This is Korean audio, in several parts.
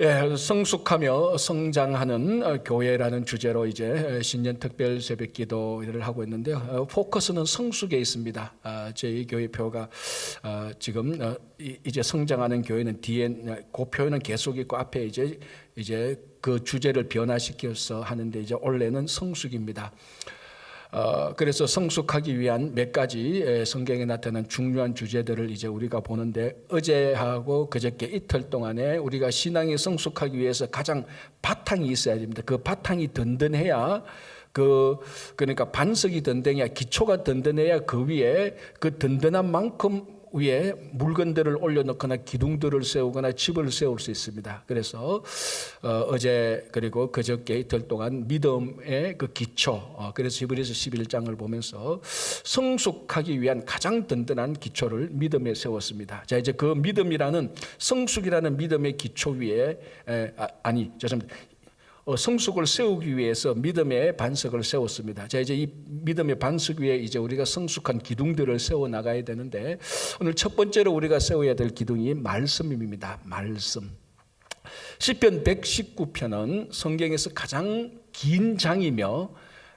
예, 성숙하며 성장하는 교회라는 주제로 이제 신년 특별 새벽 기도를 하고 있는데요. 포커스는 성숙에 있습니다. 저희 교회표가 지금 이제 성장하는 교회는 뒤에 그 표현은 계속 있고 앞에 이제 그 주제를 변화시켜서 하는데 이제 원래는 성숙입니다. 그래서 성숙하기 위한 몇 가지 성경에 나타난 중요한 주제들을 이제 우리가 보는데, 어제하고 그저께 이틀 동안에 우리가 신앙이 성숙하기 위해서 가장 바탕이 있어야 됩니다. 그 바탕이 든든해야 그러니까 반석이 든든해야, 기초가 든든해야 그 위에 그 든든한 만큼 위에 물건들을 올려놓거나 기둥들을 세우거나 집을 세울 수 있습니다. 그래서 어제 그리고 그저께 이틀 동안 믿음의 그 기초, 그래서 히브리서 11장을 보면서 성숙하기 위한 가장 든든한 기초를 믿음에 세웠습니다. 자, 이제 그 믿음이라는, 성숙이라는 믿음의 기초 위에 죄송합니다. 성숙을 세우기 위해서 믿음의 반석을 세웠습니다. 자, 이제 이 믿음의 반석 위에 이제 우리가 성숙한 기둥들을 세워 나가야 되는데, 오늘 첫 번째로 우리가 세워야 될 기둥이 말씀입니다. 말씀. 시편 119편은 성경에서 가장 긴 장이며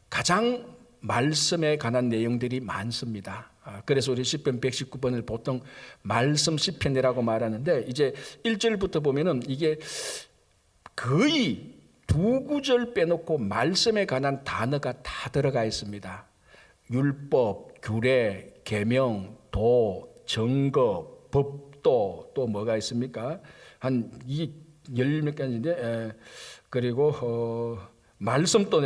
가장 말씀에 관한 내용들이 많습니다. 그래서 우리 시편 119편을 보통 말씀 시편이라고 말하는데, 이제 1절부터 보면은 이게 거의 두 구절 빼놓고 말씀에 관한 단어가 다 들어가 있습니다. 율법, 규례, 계명, 도, 증거, 법도, 또 뭐가 있습니까? 한 이 열 몇 가지인데, 그리고 말씀도,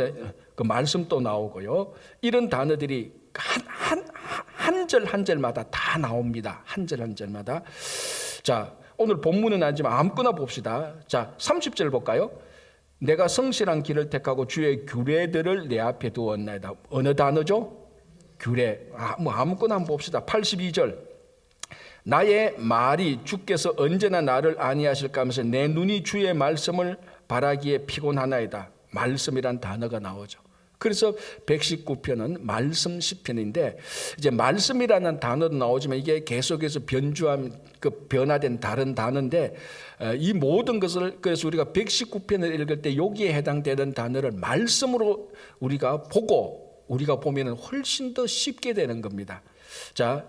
그 말씀도 나오고요. 이런 단어들이 한 절 한 절마다 다 나옵니다. 한 절 한 절마다. 자, 오늘 본문은 아니지만 아무거나 봅시다. 자, 30절 볼까요? 내가 성실한 길을 택하고 주의 규례들을 내 앞에 두었나이다. 어느 단어죠? 규례. 아무거나 한번 봅시다. 82절. 나의 말이 주께서 언제나 나를 안위하실까 하면서 내 눈이 주의 말씀을 바라기에 피곤하나이다. 말씀이란 단어가 나오죠. 그래서 119편은 말씀 시편인데, 이제 말씀이라는 단어도 나오지만 이게 계속해서 변화된 다른 단어인데, 이 모든 것을, 그래서 우리가 119편을 읽을 때 여기에 해당되는 단어를 말씀으로 우리가 보면 훨씬 더 쉽게 되는 겁니다. 자,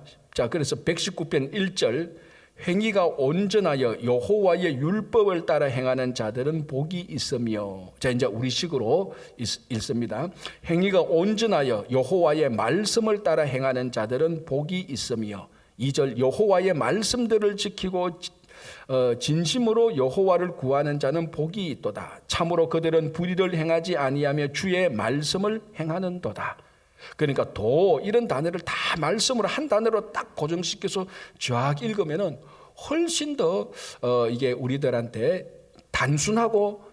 그래서 119편 1절. 행위가 온전하여 여호와의 율법을 따라 행하는 자들은 복이 있으며. 자, 이제 우리식으로 읽습니다. 행위가 온전하여 여호와의 말씀을 따라 행하는 자들은 복이 있으며. 2절. 여호와의 말씀들을 지키고 진심으로 여호와를 구하는 자는 복이 있도다. 참으로 그들은 불의를 행하지 아니하며 주의 말씀을 행하는도다. 그러니까 이런 단어를 다 말씀으로 한 단어로 딱 고정시켜서 쫙 읽으면은 훨씬 더 이게 우리들한테 단순하고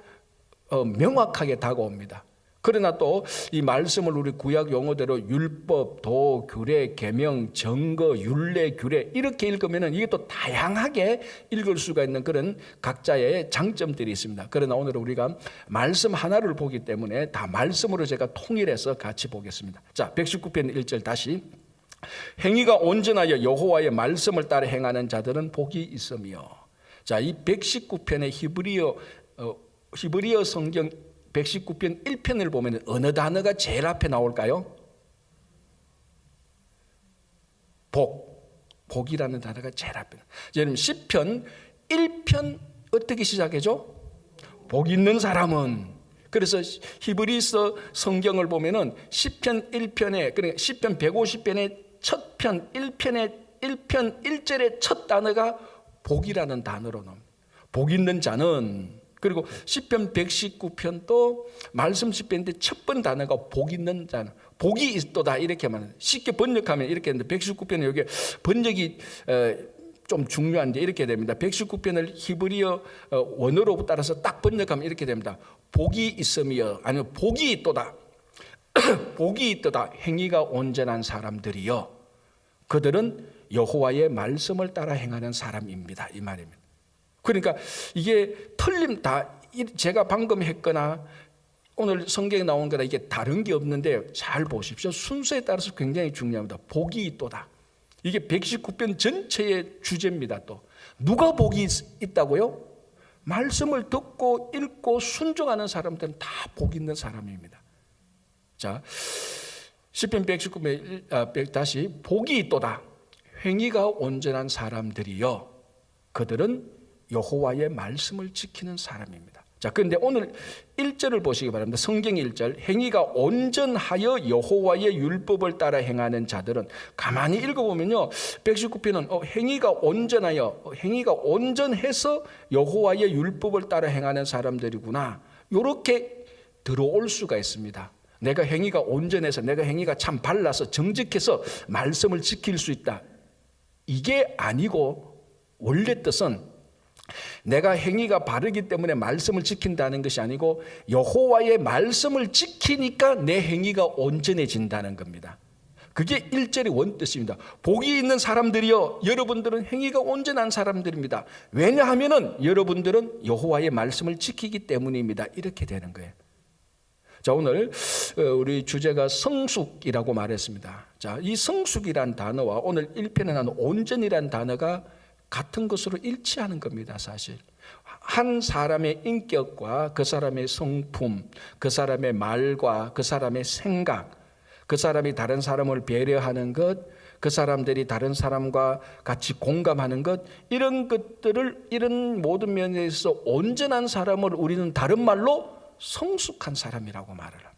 명확하게 다가옵니다. 그러나 또 이 말씀을 우리 구약 용어대로 율법, 도, 규례, 계명, 증거, 율례, 규례 이렇게 읽으면은 이게 또 다양하게 읽을 수가 있는 그런 각자의 장점들이 있습니다. 그러나 오늘 우리가 말씀 하나를 보기 때문에 다 말씀으로 제가 통일해서 같이 보겠습니다. 자, 119편 1절 다시. 행위가 온전하여 여호와의 말씀을 따라 행하는 자들은 복이 있으며. 자, 이 119편의 히브리어 성경 119편 1편을 보면 어느 단어가 제일 앞에 나올까요? 복이라는 단어가 제일 앞에. 여러분, 시편 1편 어떻게 시작해죠? 복 있는 사람은. 그래서 히브리서 성경을 보면은 시편 1편에, 그러니까 시편 150편의 첫 편 1편의 1편 1절의 첫 단어가 복이라는 단어로 나옵니다. 복 있는 자는. 그리고 시편 119편도 말씀 시편인데 첫 번 단어가 복 있는 자는, 복이 있도다 이렇게 말합니다. 쉽게 번역하면 이렇게 했는데 119편은 여기 번역이 좀 중요한데 이렇게 됩니다. 119편을 히브리어 원어로 따라서 딱 번역하면 이렇게 됩니다. 복이 있으며, 아니면 복이 있도다. 복이 있도다. 행위가 온전한 사람들이여. 그들은 여호와의 말씀을 따라 행하는 사람입니다. 이 말입니다. 그러니까 이게 제가 방금 했거나 오늘 성경에 나온 거나 이게 다른 게 없는데 잘 보십시오. 순서에 따라서 굉장히 중요합니다. 복이 있도다. 이게 119편 전체의 주제입니다. 또 누가 복이 있다고요? 말씀을 듣고 읽고 순종하는 사람들은 다 복 있는 사람입니다. 자, 시편 119편 다시 복이 있도다. 행위가 온전한 사람들이여 그들은 여호와의 말씀을 지키는 사람입니다. 자, 그런데 오늘 1절을 보시기 바랍니다. 성경 1절. 행위가 온전하여 여호와의 율법을 따라 행하는 자들은, 가만히 읽어보면요, 119편은 행위가 온전하여, 행위가 온전해서 여호와의 율법을 따라 행하는 사람들이구나, 이렇게 들어올 수가 있습니다. 내가 행위가 온전해서, 내가 행위가 참 발라서 정직해서 말씀을 지킬 수 있다, 이게 아니고, 원래 뜻은 내가 행위가 바르기 때문에 말씀을 지킨다는 것이 아니고 여호와의 말씀을 지키니까 내 행위가 온전해진다는 겁니다. 그게 1절의 원뜻입니다. 복이 있는 사람들이요, 여러분들은 행위가 온전한 사람들입니다. 왜냐하면 여러분들은 여호와의 말씀을 지키기 때문입니다. 이렇게 되는 거예요. 자, 오늘 우리 주제가 성숙이라고 말했습니다. 자, 이 성숙이란 단어와 오늘 1편에 나온 온전이란 단어가 같은 것으로 일치하는 겁니다. 사실 한 사람의 인격과 그 사람의 성품, 그 사람의 말과 그 사람의 생각, 그 사람이 다른 사람을 배려하는 것, 그 사람들이 다른 사람과 같이 공감하는 것, 이런 것들을, 이런 모든 면에서 온전한 사람을 우리는 다른 말로 성숙한 사람이라고 말을 합니다.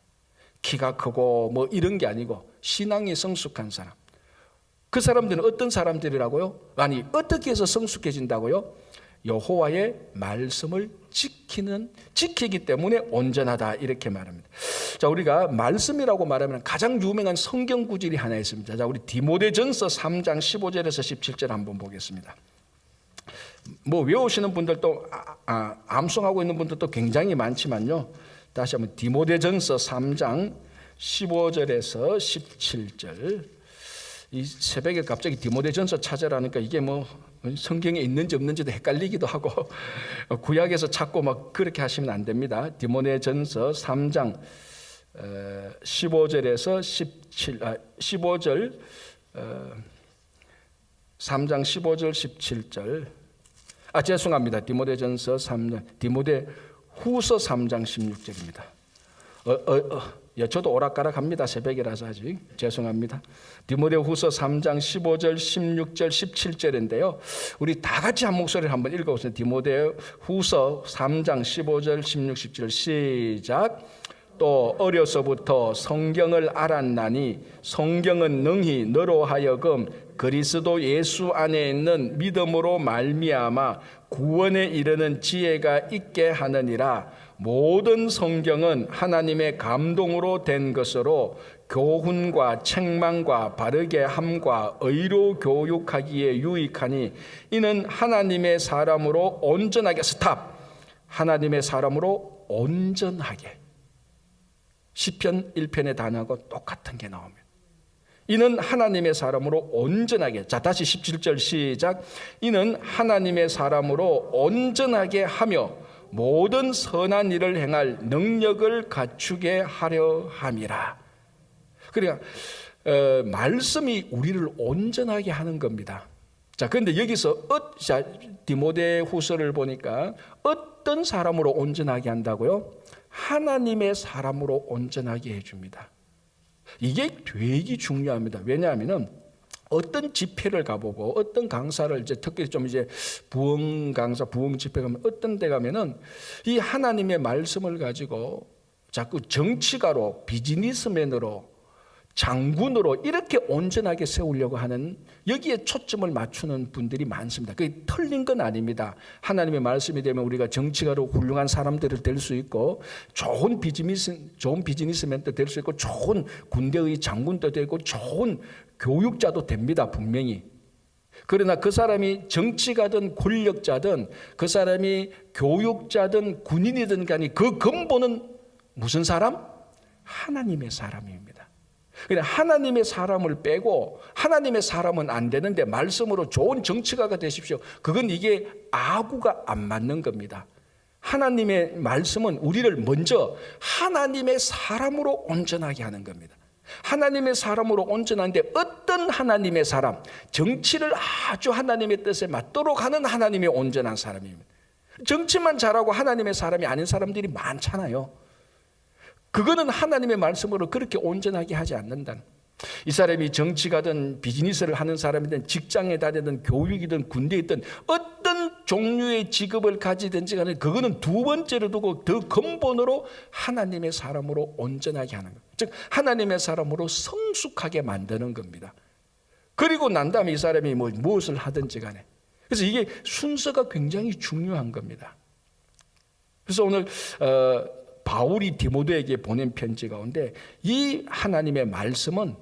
키가 크고 뭐 이런 게 아니고 신앙이 성숙한 사람. 그 사람들은 어떤 사람들이라고요? 아니, 어떻게 해서 성숙해진다고요? 여호와의 말씀을 지키기 때문에 온전하다, 이렇게 말합니다. 자, 우리가 말씀이라고 말하면 가장 유명한 성경 구절이 하나 있습니다. 자, 우리 디모데전서 3장 15절에서 17절 한번 보겠습니다. 뭐 외우시는 분들도 암송하고 있는 분들도 굉장히 많지만요, 다시 한번 디모데전서 3장 15절에서 17절. 이 새벽에 갑자기 디모데전서 찾으라니까 이게 뭐 성경에 있는지 없는지도 헷갈리기도 하고 구약에서 찾고 막 그렇게 하시면 안 됩니다. 디모데전서 3장 15절에서 15절 3장 15절 17절. 죄송합니다. 디모데전서 3장, 디모데후서 3장 16절입니다. 저도 오락가락합니다. 새벽이라서 아직 죄송합니다. 디모데후서 3장 15절, 16절, 17절인데요. 우리 다 같이 한 목소리를 한번 읽어보세요. 디모데후서 3장 15절, 16, 17 시작. 또 어려서부터 성경을 알았나니 성경은 능히 너로 하여금 그리스도 예수 안에 있는 믿음으로 말미암아 구원에 이르는 지혜가 있게 하느니라. 모든 성경은 하나님의 감동으로 된 것으로 교훈과 책망과 바르게 함과 의로 교육하기에 유익하니 이는 하나님의 사람으로 온전하게 하나님의 사람으로 온전하게. 시편 1편의 단어하고 똑같은 게 나옵니다. 이는 하나님의 사람으로 온전하게. 자, 다시 17절 시작. 이는 하나님의 사람으로 온전하게 하며 모든 선한 일을 행할 능력을 갖추게 하려 함이라. 그러니까 말씀이 우리를 온전하게 하는 겁니다. 자, 그런데 여기서 디모데후서를 보니까 어떤 사람으로 온전하게 한다고요? 하나님의 사람으로 온전하게 해줍니다. 이게 되게 중요합니다. 왜냐하면 어떤 집회를 가보고 어떤 강사를 특히 좀 부흥 강사, 부흥 집회 가면 어떤 데 가면은 이 하나님의 말씀을 가지고 자꾸 정치가로, 비즈니스맨으로, 장군으로 이렇게 온전하게 세우려고 하는, 여기에 초점을 맞추는 분들이 많습니다. 그게 틀린 건 아닙니다. 하나님의 말씀이 되면 우리가 정치가로 훌륭한 사람들을 될 수 있고 좋은 비즈니스맨도 될 수 있고 좋은 군대의 장군도 되고 좋은 교육자도 됩니다. 분명히. 그러나 그 사람이 정치가든 권력자든 그 사람이 교육자든 군인이든 간에 그 근본은 무슨 사람? 하나님의 사람입니다. 그냥 하나님의 사람을 빼고 하나님의 사람은 안 되는데 말씀으로 좋은 정치가가 되십시오. 그건 이게 아구가 안 맞는 겁니다. 하나님의 말씀은 우리를 먼저 하나님의 사람으로 온전하게 하는 겁니다. 하나님의 사람으로 온전한데 어떤 하나님의 사람? 정치를 아주 하나님의 뜻에 맞도록 하는 하나님의 온전한 사람입니다. 정치만 잘하고 하나님의 사람이 아닌 사람들이 많잖아요. 그거는 하나님의 말씀으로 그렇게 온전하게 하지 않는다는. 이 사람이 정치가든 비즈니스를 하는 사람이든 직장에 다니든 교육이든 군대에 있든 어떤 종류의 직업을 가지든지 간에 그거는 두 번째로 두고 더 근본으로 하나님의 사람으로 온전하게 하는 것. 즉 하나님의 사람으로 성숙하게 만드는 겁니다. 그리고 난 다음에 이 사람이 무엇을 하든지 간에. 그래서 이게 순서가 굉장히 중요한 겁니다. 그래서 오늘 바울이 디모데에게 보낸 편지 가운데 이 하나님의 말씀은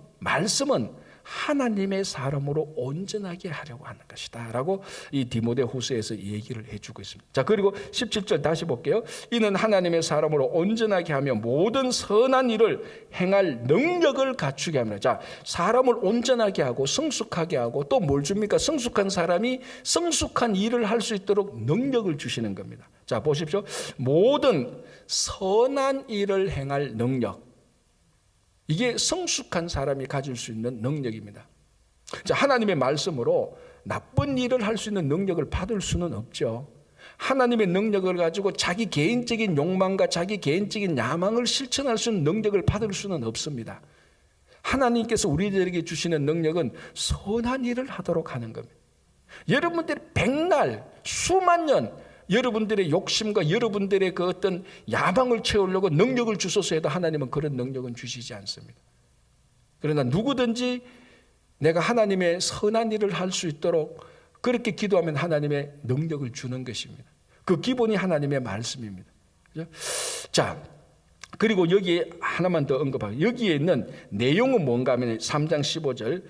하나님의 사람으로 온전하게 하려고 하는 것이다 라고 이 디모데 후서에서 얘기를 해주고 있습니다. 자, 그리고 17절 다시 볼게요. 이는 하나님의 사람으로 온전하게 하며 모든 선한 일을 행할 능력을 갖추게 합니다. 자, 사람을 온전하게 하고 성숙하게 하고 또 뭘 줍니까? 성숙한 사람이 성숙한 일을 할 수 있도록 능력을 주시는 겁니다. 자, 보십시오. 모든 선한 일을 행할 능력. 이게 성숙한 사람이 가질 수 있는 능력입니다. 자, 하나님의 말씀으로 나쁜 일을 할 수 있는 능력을 받을 수는 없죠. 하나님의 능력을 가지고 자기 개인적인 욕망과 자기 개인적인 야망을 실천할 수 있는 능력을 받을 수는 없습니다. 하나님께서 우리들에게 주시는 능력은 선한 일을 하도록 하는 겁니다. 여러분들이 백날, 수만 년 여러분들의 욕심과 여러분들의 그 어떤 야망을 채우려고 능력을 주소서 해도 하나님은 그런 능력은 주시지 않습니다. 그러나 누구든지 내가 하나님의 선한 일을 할 수 있도록 그렇게 기도하면 하나님의 능력을 주는 것입니다. 그 기본이 하나님의 말씀입니다. 그렇죠? 자, 그리고 여기에 하나만 더 언급하고 여기에 있는 내용은 뭔가 하면 3장 15절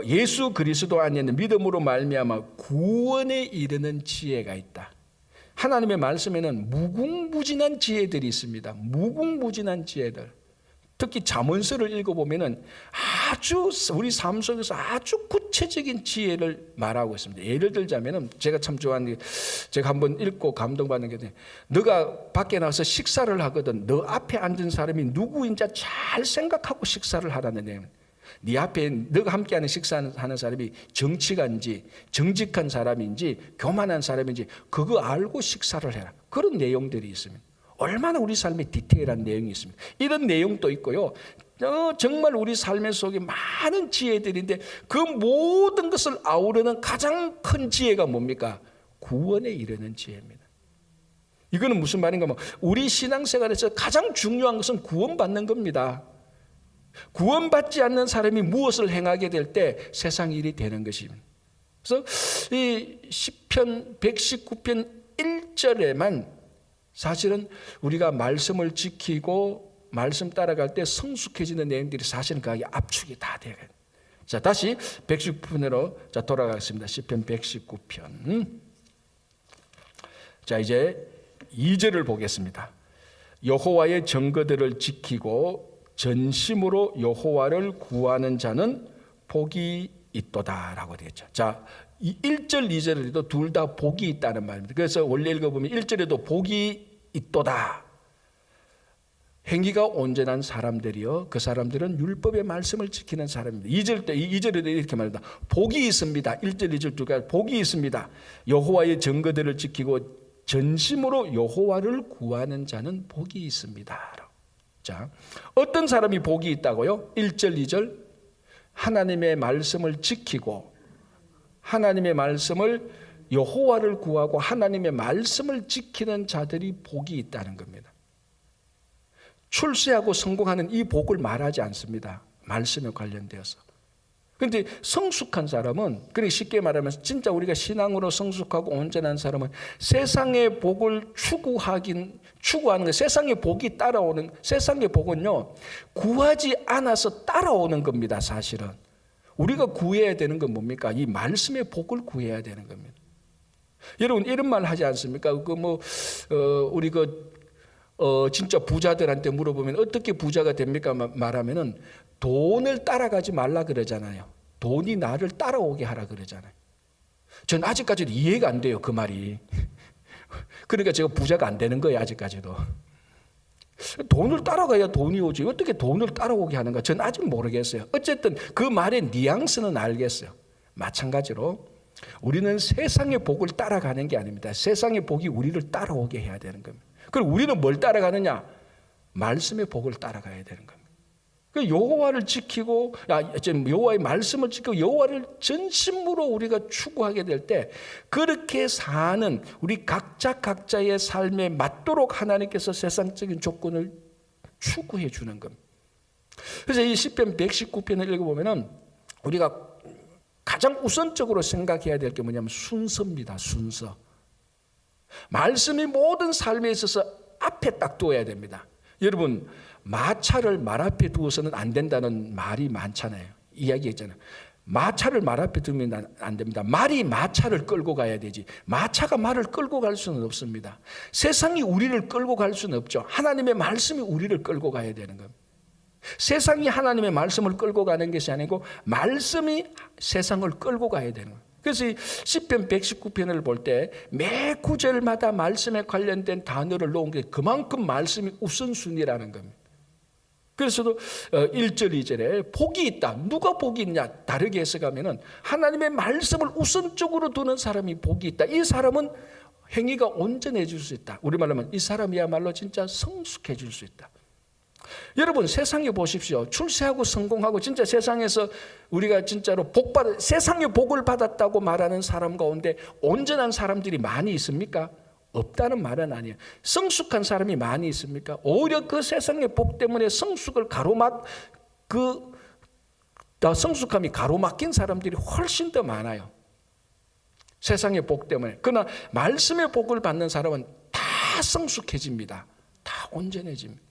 예수 그리스도 안에 있는 믿음으로 말미암아 구원에 이르는 지혜가 있다. 하나님의 말씀에는 무궁무진한 지혜들이 있습니다. 무궁무진한 지혜들. 특히 잠언서를 읽어보면은 아주 우리 삶 속에서 아주 구체적인 지혜를 말하고 있습니다. 예를 들자면은 제가 참 좋아하는 게 제가 한번 읽고 감동받는 게 너가 밖에 나가서 식사를 하거든 너 앞에 앉은 사람이 누구인지 잘 생각하고 식사를 하라는 내용. 네 앞에 너가 함께하는 식사하는 사람이 정치가인지 정직한 사람인지 교만한 사람인지 그거 알고 식사를 해라. 그런 내용들이 있습니다. 얼마나 우리 삶에 디테일한 내용이 있습니다. 이런 내용도 있고요. 정말 우리 삶의 속에 많은 지혜들인데 그 모든 것을 아우르는 가장 큰 지혜가 뭡니까? 구원에 이르는 지혜입니다. 이거는 무슨 말인가 하면 우리 신앙생활에서 가장 중요한 것은 구원받는 겁니다. 구원받지 않는 사람이 무엇을 행하게 될 때 세상 일이 되는 것입니다. 그래서 이 시편 119편 1절에만 사실은 우리가 말씀을 지키고 말씀 따라갈 때 성숙해지는 내용들이 사실은 거기 압축이 다 돼요. 자, 다시 119편으로 돌아가겠습니다. 시편 119편. 자, 이제 2절을 보겠습니다. 여호와의 증거들을 지키고 전심으로 여호와를 구하는 자는 복이 있도다라고 되겠죠. 자, 1절, 2절에도 둘 다 복이 있다는 말입니다. 그래서 원래 읽어보면 1절에도 복이 있도다. 행위가 온전한 사람들이요. 그 사람들은 율법의 말씀을 지키는 사람입니다. 2절에도 이렇게 말합니다. 복이 있습니다. 1절, 2절 두 가지 복이 있습니다. 여호와의 증거들을 지키고 전심으로 여호와를 구하는 자는 복이 있습니다. 자, 어떤 사람이 복이 있다고요? 1절, 2절 하나님의 말씀을 지키고 하나님의 말씀을 여호와를 구하고 하나님의 말씀을 지키는 자들이 복이 있다는 겁니다. 출세하고 성공하는 이 복을 말하지 않습니다. 말씀에 관련되어서. 그런데 성숙한 사람은 그렇게 쉽게 말하면 진짜 우리가 신앙으로 성숙하고 온전한 사람은 세상의 복을 추구하는 거. 세상의 복이 따라오는 세상의 복은요 구하지 않아서 따라오는 겁니다. 사실은 우리가 구해야 되는 건 뭡니까? 이 말씀의 복을 구해야 되는 겁니다. 여러분 이런 말 하지 않습니까? 우리 진짜 부자들한테 물어보면 어떻게 부자가 됩니까? 말하면은 돈을 따라가지 말라 그러잖아요. 돈이 나를 따라오게 하라 그러잖아요. 전 아직까지도 이해가 안 돼요. 그 말이. 그러니까 제가 부자가 안 되는 거예요. 아직까지도. 돈을 따라가야 돈이 오지. 어떻게 돈을 따라오게 하는가? 전 아직 모르겠어요. 어쨌든 그 말의 뉘앙스는 알겠어요. 마찬가지로 우리는 세상의 복을 따라가는 게 아닙니다. 세상의 복이 우리를 따라오게 해야 되는 겁니다. 그럼 우리는 뭘 따라가느냐? 말씀의 복을 따라가야 되는 겁니다. 그 여호와를 지키고 여호와의 말씀을 지키고 여호와를 전심으로 우리가 추구하게 될 때 그렇게 사는 우리 각자의 삶에 맞도록 하나님께서 세상적인 조건을 추구해 주는 겁니다. 그래서 이 시편 119편을 읽어보면은 우리가 가장 우선적으로 생각해야 될 게 뭐냐면 순서입니다. 순서. 말씀이 모든 삶에 있어서 앞에 딱 두어야 됩니다. 여러분, 마차를 말 앞에 두어서는 안 된다는 말이 많잖아요. 이야기했잖아요. 마차를 말 앞에 두면 안 됩니다. 말이 마차를 끌고 가야 되지. 마차가 말을 끌고 갈 수는 없습니다. 세상이 우리를 끌고 갈 수는 없죠. 하나님의 말씀이 우리를 끌고 가야 되는 겁니다. 세상이 하나님의 말씀을 끌고 가는 것이 아니고 말씀이 세상을 끌고 가야 되는 거예요. 그래서 이 시편 119편을 볼 때 매 구절마다 말씀에 관련된 단어를 놓은 게 그만큼 말씀이 우선순위라는 겁니다. 그래서도 1절 2절에 복이 있다. 누가 복이 있냐? 다르게 해석하면은 하나님의 말씀을 우선적으로 두는 사람이 복이 있다. 이 사람은 행위가 온전해질 수 있다. 우리말로 하면 이 사람이야말로 진짜 성숙해질 수 있다. 여러분, 세상에 보십시오. 출세하고 성공하고 진짜 세상에서 우리가 진짜로 세상의 복을 받았다고 말하는 사람 가운데 온전한 사람들이 많이 있습니까? 없다는 말은 아니에요. 성숙한 사람이 많이 있습니까? 오히려 그 세상의 복 때문에 성숙함이 가로막힌 사람들이 훨씬 더 많아요. 세상의 복 때문에. 그러나 말씀의 복을 받는 사람은 다 성숙해집니다. 다 온전해집니다.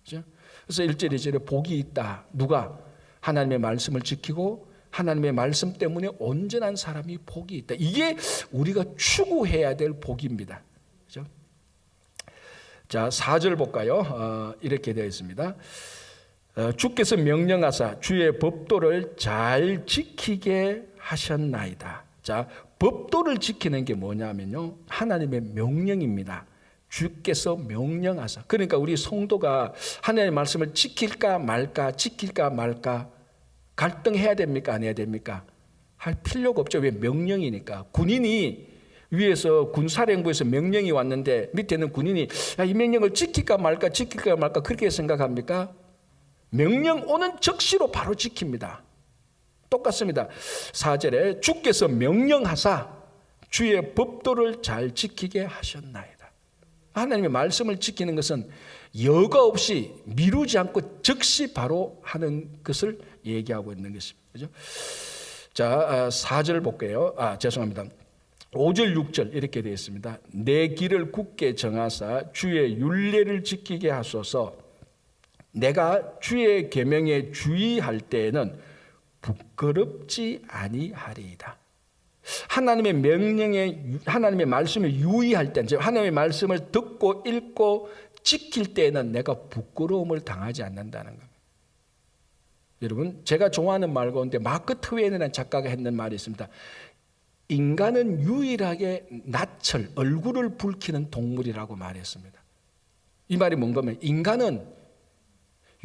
그렇죠? 그래서 1절 2절에 복이 있다. 누가? 하나님의 말씀을 지키고 하나님의 말씀 때문에 온전한 사람이 복이 있다. 이게 우리가 추구해야 될 복입니다. 그렇죠? 자, 4절 볼까요? 이렇게 되어 있습니다. 주께서 명령하사 주의 법도를 잘 지키게 하셨나이다. 자, 법도를 지키는 게 뭐냐면요, 하나님의 명령입니다. 주께서 명령하사. 그러니까 우리 성도가 하나님의 말씀을 지킬까 말까 갈등해야 됩니까? 안 해야 됩니까? 할 필요가 없죠. 왜? 명령이니까. 군인이 위에서 군사령부에서 명령이 왔는데 밑에는 군인이 이 명령을 지킬까 말까 그렇게 생각합니까? 명령 오는 즉시로 바로 지킵니다. 똑같습니다. 4절에 주께서 명령하사 주의 법도를 잘 지키게 하셨나이다. 하나님의 말씀을 지키는 것은 여과 없이 미루지 않고 즉시 바로 하는 것을 얘기하고 있는 것입니다. 그렇죠? 자, 4절 볼게요. 죄송합니다. 5절 6절 이렇게 되어 있습니다. 내 길을 굳게 정하사 주의 율례를 지키게 하소서. 내가 주의 계명에 주의할 때에는 부끄럽지 아니하리이다. 하나님의 명령에, 하나님의 말씀에 유의할 때, 하나님의 말씀을 듣고 읽고 지킬 때에는 내가 부끄러움을 당하지 않는다는 겁니다. 여러분, 제가 좋아하는 말 가운데 마크 트웨인이라는 작가가 했는 말이 있습니다. 인간은 유일하게 낯을, 얼굴을 붉히는 동물이라고 말했습니다. 이 말이 뭔가 하면 인간은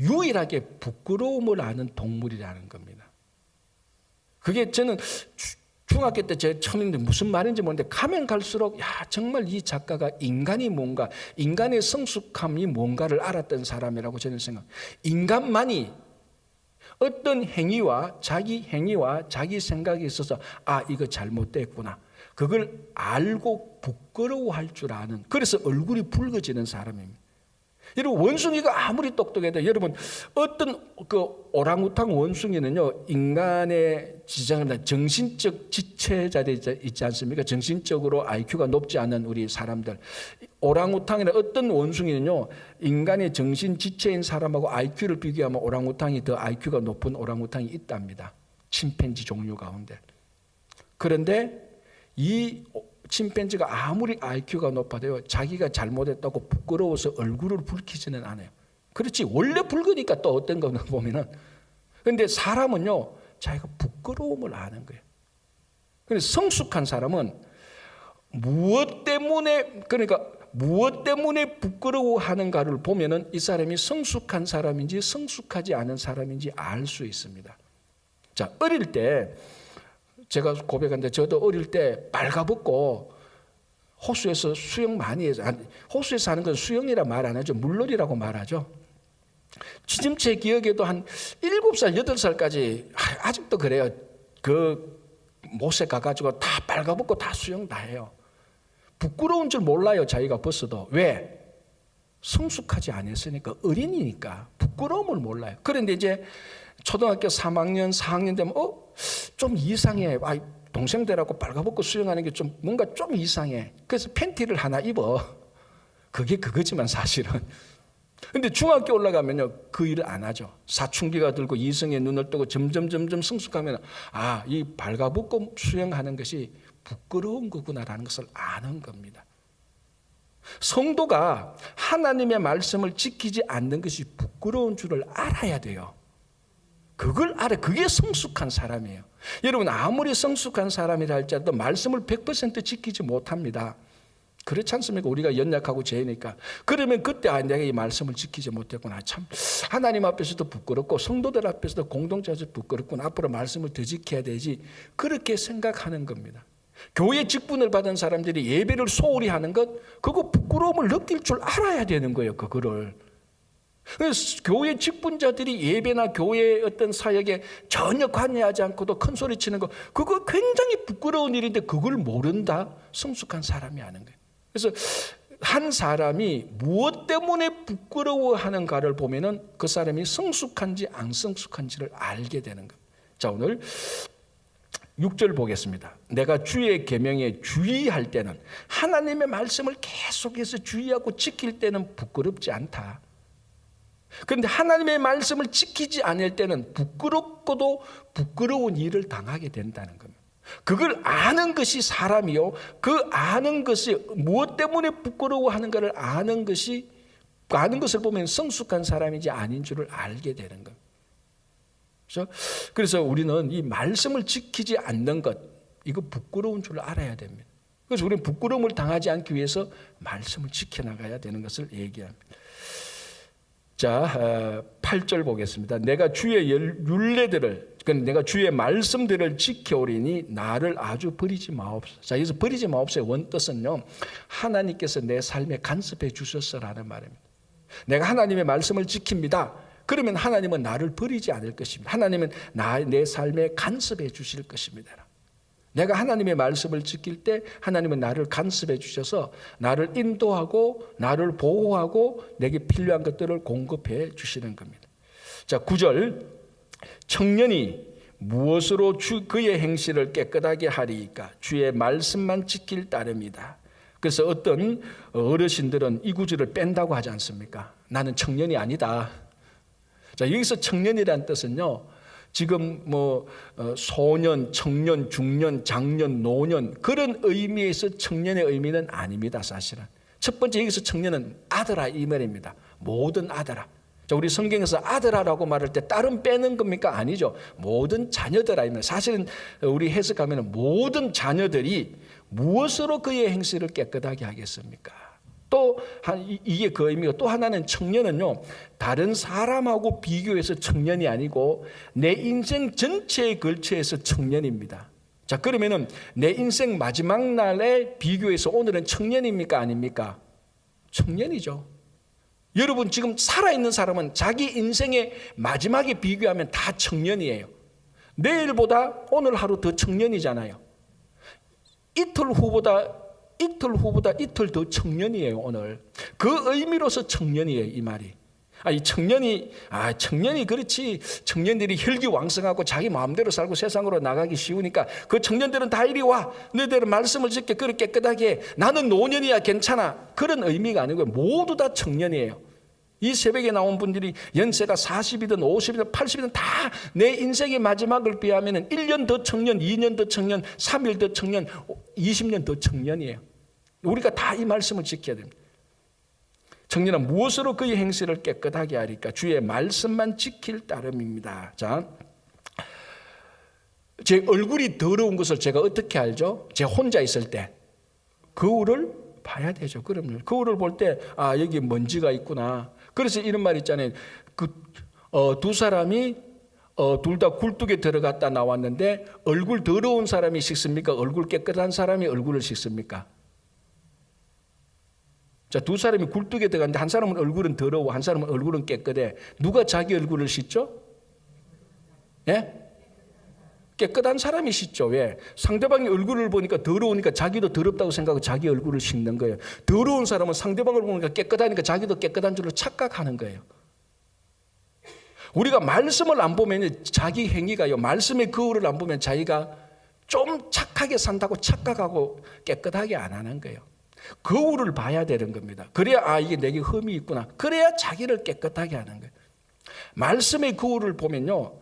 유일하게 부끄러움을 아는 동물이라는 겁니다. 그게 저는 중학교 때 제가 처음 읽는데 무슨 말인지 모르는데 가면 갈수록 정말 이 작가가 인간이 뭔가, 인간의 성숙함이 뭔가를 알았던 사람이라고 저는 생각합니다. 인간만이 어떤 행위와 자기 생각에 있어서 이거 잘못됐구나, 그걸 알고 부끄러워할 줄 아는, 그래서 얼굴이 붉어지는 사람입니다. 여러분, 원숭이가 아무리 똑똑해도 여러분, 어떤 오랑우탕 원숭이는요, 인간의 정신적 지체자들이 있지 않습니까? 정신적으로 IQ가 높지 않은 우리 사람들, 오랑우탕이나 어떤 원숭이는요, 인간의 정신 지체인 사람하고 IQ를 비교하면 오랑우탕이 더 IQ가 높은 오랑우탕이 있답니다. 침팬지 종류 가운데. 그런데 이 침팬지가 아무리 IQ가 높아도요, 자기가 잘못했다고 부끄러워서 얼굴을 붉히지는 않아요. 그렇지, 원래 붉으니까 또 어떤 거 보면은. 그런데 사람은요, 자기가 부끄러움을 아는 거예요. 그래서 성숙한 사람은 무엇 때문에 부끄러워하는가를 보면은 이 사람이 성숙한 사람인지 성숙하지 않은 사람인지 알 수 있습니다. 자, 어릴 때 제가 고백하는데 저도 어릴 때 빨가벗고 호수에서 수영 많이 해서, 호수에서 하는 건 수영이라 말 안 하죠. 물놀이라고 말하죠. 지금 제 기억에도 한 7살, 8살까지 아직도 그래요. 그 못에 가가지고 다 빨가벗고 다 수영 다 해요. 부끄러운 줄 몰라요. 자기가 벗어도. 왜? 성숙하지 않았으니까, 어린이니까 부끄러움을 몰라요. 그런데 이제 초등학교 3학년, 4학년 되면 좀 이상해. 동생들하고 빨가벗고 수영하는 게 좀 뭔가 좀 이상해. 그래서 팬티를 하나 입어. 그게 그거지만 사실은. 근데 중학교 올라가면요, 그 일을 안 하죠. 사춘기가 들고 이성의 눈을 뜨고 점점 성숙하면 이 발가벗고 수영하는 것이 부끄러운 거구나라는 것을 아는 겁니다. 성도가 하나님의 말씀을 지키지 않는 것이 부끄러운 줄을 알아야 돼요. 그걸 알아. 그게 성숙한 사람이에요. 여러분, 아무리 성숙한 사람이라 할지라도 말씀을 100% 지키지 못합니다. 그렇지 않습니까? 우리가 연약하고 죄니까. 그러면 그때 내가 이 말씀을 지키지 못했구나. 참 하나님 앞에서도 부끄럽고 성도들 앞에서도 공동체에서 부끄럽구나. 앞으로 말씀을 더 지켜야 되지. 그렇게 생각하는 겁니다. 교회 직분을 받은 사람들이 예배를 소홀히 하는 것, 그거 부끄러움을 느낄 줄 알아야 되는 거예요. 그거를. 그래서 교회 직분자들이 예배나 교회의 어떤 사역에 전혀 관여하지 않고도 큰 소리 치는 거, 그거 굉장히 부끄러운 일인데 그걸 모른다? 성숙한 사람이 하는 거예요. 그래서 한 사람이 무엇 때문에 부끄러워하는가를 보면은 그 사람이 성숙한지 안 성숙한지를 알게 되는 겁니다. 자, 오늘 6절 보겠습니다. 내가 주의 계명에 주의할 때는, 하나님의 말씀을 계속해서 주의하고 지킬 때는 부끄럽지 않다. 그런데 하나님의 말씀을 지키지 않을 때는 부끄럽고도 부끄러운 일을 당하게 된다는 겁니다. 그걸 아는 것이 사람이요, 그 아는 것이 무엇 때문에 부끄러워하는가를 아는 것을 보면 성숙한 사람인지 아닌 줄을 알게 되는 겁니다. 그래서 우리는 이 말씀을 지키지 않는 것, 이거 부끄러운 줄 알아야 됩니다. 그래서 우리는 부끄러움을 당하지 않기 위해서 말씀을 지켜나가야 되는 것을 얘기합니다. 자, 8절 보겠습니다. 내가 주의 율례들을, 내가 주의 말씀들을 지켜오리니 나를 아주 버리지 마옵소서. 자, 여기서 버리지 마옵소서의 원뜻은요, 하나님께서 내 삶에 간섭해 주셨어라는 말입니다. 내가 하나님의 말씀을 지킵니다. 그러면 하나님은 나를 버리지 않을 것입니다. 하나님은 내 삶에 간섭해 주실 것입니다. 내가 하나님의 말씀을 지킬 때 하나님은 나를 간섭해 주셔서 나를 인도하고 나를 보호하고 내게 필요한 것들을 공급해 주시는 겁니다. 자, 9절. 청년이 무엇으로 그의 행실을 깨끗하게 하리이까? 주의 말씀만 지킬 따름이다. 그래서 어떤 어르신들은 이 구절을 뺀다고 하지 않습니까? 나는 청년이 아니다. 자, 여기서 청년이라는 뜻은요, 지금 소년, 청년, 중년, 장년, 노년, 그런 의미에서 청년의 의미는 아닙니다. 사실은 첫 번째, 여기서 청년은 아들아 이 말입니다. 모든 아들아. 자, 우리 성경에서 아들아라고 말할 때 딸은 빼는 겁니까? 아니죠. 모든 자녀들아. 사실은 우리 해석하면 모든 자녀들이 무엇으로 그의 행실을 깨끗하게 하겠습니까? 또 이게 그 의미고, 또 하나는 청년은요, 다른 사람하고 비교해서 청년이 아니고 내 인생 전체에 걸쳐서 청년입니다. 자, 그러면은 내 인생 마지막 날에 비교해서 오늘은 청년입니까? 아닙니까? 청년이죠. 여러분, 지금 살아있는 사람은 자기 인생의 마지막에 비교하면 다 청년이에요. 내일보다 오늘 하루 더 청년이잖아요. 이틀 후보다 이틀 더 청년이에요. 오늘 그 의미로서 청년이에요. 이 말이. 이 청년이 그렇지. 청년들이 혈기왕성하고 자기 마음대로 살고 세상으로 나가기 쉬우니까 그 청년들은 다 이리 와. 너희들은 말씀을 지켜 그렇게 깨끗하게. 나는 노년이야 괜찮아. 그런 의미가 아니고요. 모두 다 청년이에요. 이 새벽에 나온 분들이 연세가 40이든 50이든 80이든 다 내 인생의 마지막을 비하면 1년 더 청년, 2년 더 청년, 3일 더 청년, 20년 더 청년이에요. 우리가 다 이 말씀을 지켜야 됩니다. 청년은 무엇으로 그의 행실을 깨끗하게 하리까? 주의 말씀만 지킬 따름입니다. 자, 제 얼굴이 더러운 것을 제가 어떻게 알죠? 제가 혼자 있을 때 거울을 봐야 되죠. 그럼요. 거울을 볼 때 여기 먼지가 있구나. 그래서 이런 말 있잖아요. 두 사람이 둘 다 굴뚝에 들어갔다 나왔는데 얼굴 더러운 사람이 씻습니까? 얼굴 깨끗한 사람이 얼굴을 씻습니까? 자, 두 사람이 굴뚝에 들어갔는데 한 사람은 얼굴은 더러워, 한 사람은 얼굴은 깨끗해. 누가 자기 얼굴을 씻죠? 예? 깨끗한 사람이 씻죠. 왜? 상대방의 얼굴을 보니까 더러우니까 자기도 더럽다고 생각하고 자기 얼굴을 씻는 거예요. 더러운 사람은 상대방을 보니까 깨끗하니까 자기도 깨끗한 줄로 착각하는 거예요. 우리가 말씀을 안 보면 자기 행위가요, 말씀의 거울을 안 보면 자기가 좀 착하게 산다고 착각하고 깨끗하게 안 하는 거예요. 거울을 봐야 되는 겁니다. 그래야 이게 내게 흠이 있구나. 그래야 자기를 깨끗하게 하는 거예요. 말씀의 거울을 보면요,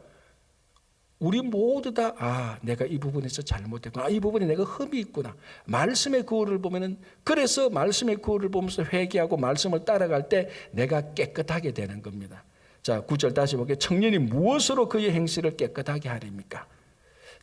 우리 모두 다 내가 이 부분에서 잘못했구나. 이 부분에 내가 흠이 있구나. 말씀의 거울을 보면은, 그래서 말씀의 거울을 보면서 회개하고 말씀을 따라갈 때 내가 깨끗하게 되는 겁니다. 자, 9절 다시 볼게요. 청년이 무엇으로 그의 행실을 깨끗하게 하립니까?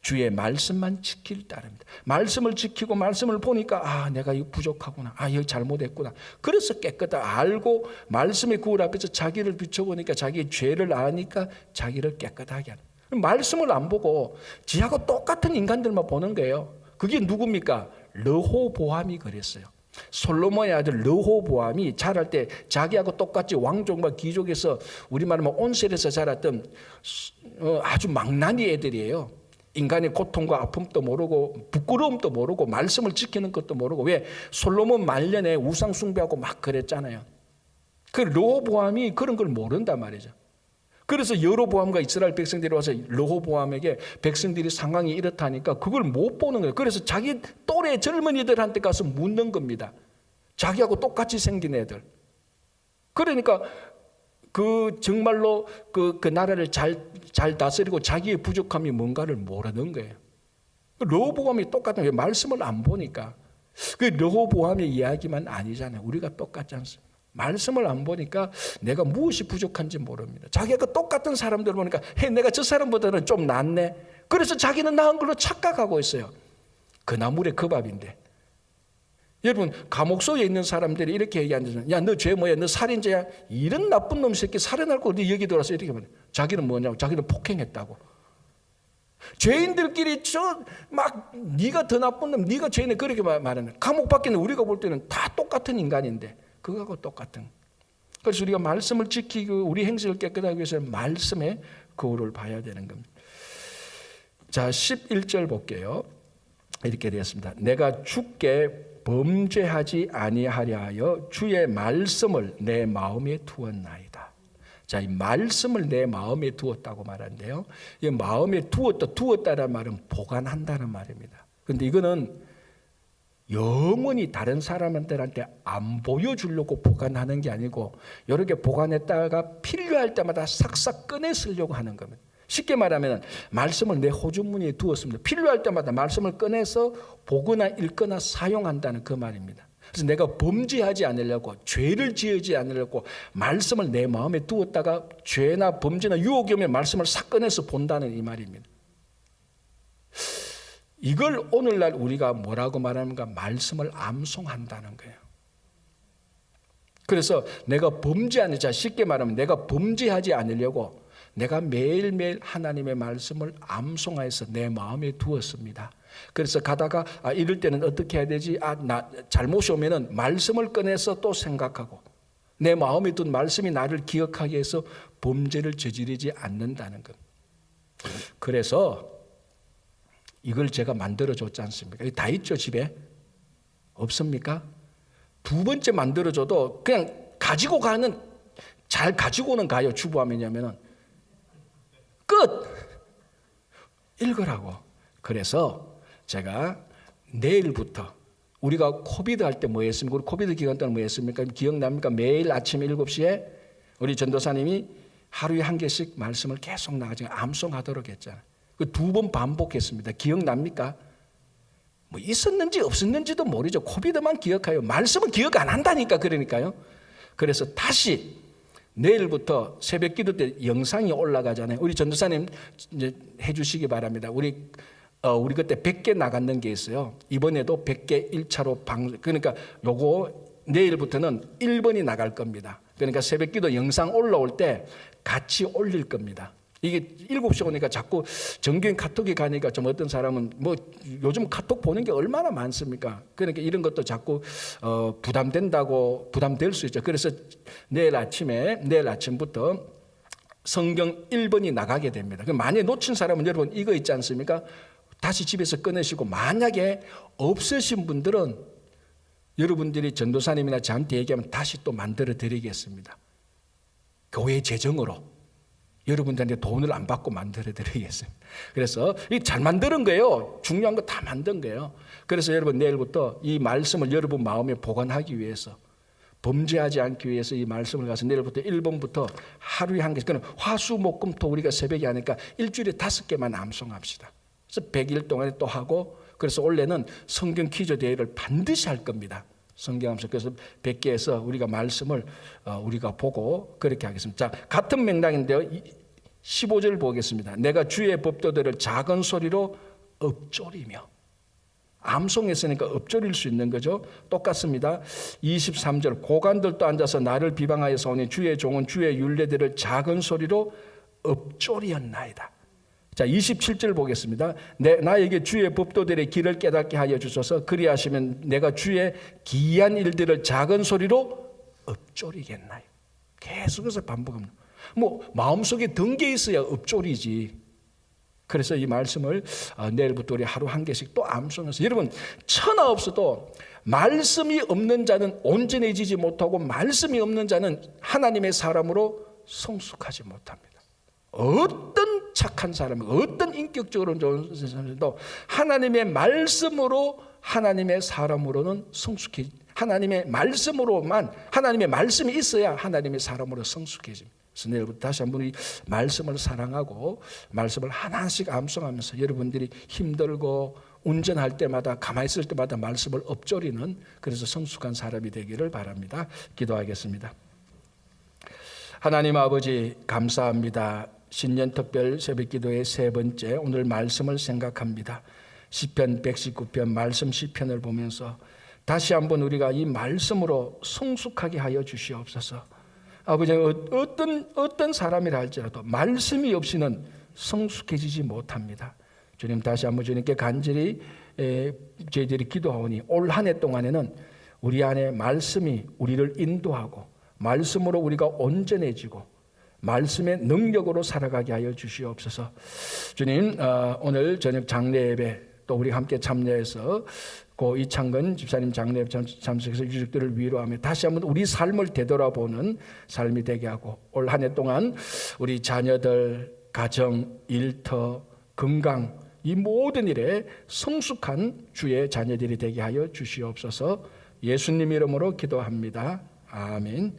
주의 말씀만 지킬 따릅니다. 말씀을 지키고 말씀을 보니까 내가 이거 부족하구나. 이거 잘못했구나. 그래서 깨끗하다 알고 말씀의 거울 앞에서 자기를 비춰보니까 자기의 죄를 아니까 자기를 깨끗하게 하는. 말씀을 안 보고 지하고 똑같은 인간들만 보는 거예요. 그게 누굽니까? 르호보암이 그랬어요. 솔로몬의 아들 르호보암이 자랄 때 자기하고 똑같이 왕족과 귀족에서 우리말로 온셀에서 자랐던 아주 망나니 애들이에요. 인간의 고통과 아픔도 모르고 부끄러움도 모르고 말씀을 지키는 것도 모르고. 왜? 솔로몬 말년에 우상 숭배하고 막 그랬잖아요. 그 르호보암이 그런 걸 모른단 말이죠. 그래서 여로보암과 이스라엘 백성들이 와서 르호보암에게 백성들이 상황이 이렇다니까 그걸 못 보는 거예요. 그래서 자기 또래 젊은이들한테 가서 묻는 겁니다. 자기하고 똑같이 생긴 애들. 그러니까 그 정말로 그 나라를 잘 다스리고 자기의 부족함이 뭔가를 모르는 거예요. 르호보암이 똑같은 거예요. 말씀을 안 보니까. 그 르호보암의 이야기만 아니잖아요. 우리가 똑같지 않습니까? 말씀을 안 보니까 내가 무엇이 부족한지 모릅니다. 자기가 똑같은 사람들 보니까 내가 저 사람보다는 좀 낫네. 그래서 자기는 나은 걸로 착각하고 있어요. 그 나물의 그 밥인데. 여러분, 감옥소에 있는 사람들이 이렇게 얘기하는, 야, 너 죄 뭐야? 너 살인자야? 이런 나쁜 놈 새끼 살인할 거 어디 여기 들어와서 이렇게 말해. 자기는 뭐냐고? 자기는 폭행했다고. 죄인들끼리 막 네가 더 나쁜 놈, 네가 죄인에 그렇게 말하는. 감옥 밖에는 우리가 볼 때는 다 똑같은 인간인데 그거하고 똑같은. 그래서 우리가 말씀을 지키고 우리 행실을 깨끗하기 위해서는 말씀의 거울을 봐야 되는 겁니다. 자, 11절 볼게요. 이렇게 되었습니다. 내가 주께 범죄하지 아니하려 하여 주의 말씀을 내 마음에 두었나이다. 자, 이 말씀을 내 마음에 두었다고 말하는데요. 이 마음에 두었다라는 말은 보관한다는 말입니다. 그런데 이거는 영원히 다른 사람들한테 안 보여주려고 보관하는 게 아니고 이렇게 보관했다가 필요할 때마다 싹싹 꺼내 쓰려고 하는 겁니다. 쉽게 말하면 말씀을 내 호주머니에 두었습니다. 필요할 때마다 말씀을 꺼내서 보거나 읽거나 사용한다는 그 말입니다. 그래서 내가 범죄하지 않으려고, 죄를 지으지 않으려고 말씀을 내 마음에 두었다가 죄나 범죄나 유혹이 오면 말씀을 싹 꺼내서 본다는 이 말입니다. 이걸 오늘날 우리가 뭐라고 말하는가? 말씀을 암송한다는 거예요. 그래서 내가 범죄하는 자, 쉽게 말하면 내가 범죄하지 않으려고 내가 매일매일 하나님의 말씀을 암송해서 내 마음에 두었습니다. 그래서 가다가 이럴 때는 어떻게 해야 되지? 나 잘못이 오면은 말씀을 꺼내서 또 생각하고 내 마음에 둔 말씀이 나를 기억하게 해서 범죄를 저지르지 않는다는 것. 그래서 이걸 제가 만들어줬지 않습니까? 다 있죠, 집에? 없습니까? 두 번째 만들어줘도 그냥 가지고 가는, 잘 가지고는 가요. 주부하면은 끝! 읽으라고. 그래서 제가 내일부터 우리가 코비드 할 때 뭐 했습니까? 우리 코비드 기간 동안 뭐 했습니까? 기억납니까? 매일 아침 7시에 우리 전도사님이 하루에 한 개씩 말씀을 계속 나가지고 암송하도록 했잖아요. 그 2번 반복했습니다. 기억납니까? 뭐 있었는지 없었는지도 모르죠. 코비드만 기억해요. 말씀은 기억 안 한다니까. 그러니까요. 그래서 다시 내일부터 새벽 기도 때 영상이 올라가잖아요. 우리 전도사님 이제 해주시기 바랍니다. 우리 그때 100개 나갔는 게 있어요. 이번에도 100개 1차로 그러니까 요거 내일부터는 1번이 나갈 겁니다. 그러니까 새벽 기도 영상 올라올 때 같이 올릴 겁니다. 이게 7시 오니까 자꾸 정규행 카톡이 가니까 좀 어떤 사람은 뭐 요즘 카톡 보는 게 얼마나 많습니까? 그러니까 이런 것도 자꾸 부담될 수 있죠. 그래서 내일 아침부터 성경 1번이 나가게 됩니다. 그럼 만약에 놓친 사람은 여러분 이거 있지 않습니까? 다시 집에서 꺼내시고, 만약에 없으신 분들은 여러분들이 전도사님이나 저한테 얘기하면 다시 또 만들어 드리겠습니다. 교회 재정으로 여러분들한테 돈을 안 받고 만들어 드리겠습니다. 그래서 이 잘 만드는 거예요. 중요한 거 다 만든 거예요. 그래서 여러분 내일부터 이 말씀을 여러분 마음에 보관하기 위해서, 범죄하지 않기 위해서 이 말씀을 가서 내일부터 1번부터 하루에 한 개씩, 그럼 화수목금토 우리가 새벽에 하니까 일주일에 5개만 암송합시다. 그래서 100일 동안에 또 하고, 그래서 원래는 성경 퀴즈 대회를 반드시 할 겁니다. 성경 암송. 그래서 100개에서 우리가 말씀을 우리가 보고 그렇게 하겠습니다. 자, 같은 맥락인데요. 15절 보겠습니다. 내가 주의 법도들을 작은 소리로 읊조리며. 암송했으니까 읊조릴 수 있는 거죠. 똑같습니다. 23절 고관들도 앉아서 나를 비방하여서 오니 주의 종은 주의 율례들을 작은 소리로 읊조리었나이다. 자, 27절 보겠습니다. 나에게 주의 법도들의 길을 깨닫게 하여 주소서. 그리하시면 내가 주의 기이한 일들을 작은 소리로 읊조리겠나요. 계속해서 반복합니다. 뭐 마음속에 든 게 있어야 읊조리지. 그래서 이 말씀을 내일부터 우리 하루 한 개씩 또 암송해서, 여러분 천하 없어도 말씀이 없는 자는 온전해지지 못하고, 말씀이 없는 자는 하나님의 사람으로 성숙하지 못합니다. 어떤 착한 사람, 어떤 인격적으로 좋은 사람도 하나님의 말씀으로, 하나님의 사람으로는 성숙해. 하나님의 말씀으로만, 하나님의 말씀이 있어야 하나님의 사람으로 성숙해집니다. 그래서 내일부터 다시 한번 이 말씀을 사랑하고 말씀을 하나씩 암송하면서 여러분들이 힘들고 운전할 때마다, 가만히 있을 때마다 말씀을 읊조리는, 그래서 성숙한 사람이 되기를 바랍니다. 기도하겠습니다. 하나님 아버지 감사합니다. 신년 특별 새벽기도의 세 번째, 오늘 말씀을 생각합니다. 시편 119편 말씀 시편을 보면서 다시 한번 우리가 이 말씀으로 성숙하게 하여 주시옵소서. 아버지, 어떤 사람이라 할지라도 말씀이 없이는 성숙해지지 못합니다. 주님, 다시 한번 주님께 간절히 저희들이 기도하오니 올 한 해 동안에는 우리 안에 말씀이 우리를 인도하고, 말씀으로 우리가 온전해지고 말씀의 능력으로 살아가게 하여 주시옵소서. 주님, 오늘 저녁 장례 예배 또 우리 함께 참여해서 고 이창근 집사님 장례 참석해서 유족들을 위로하며 다시 한번 우리 삶을 되돌아보는 삶이 되게 하고, 올 한 해 동안 우리 자녀들, 가정, 일터, 건강, 이 모든 일에 성숙한 주의 자녀들이 되게 하여 주시옵소서. 예수님 이름으로 기도합니다. 아멘.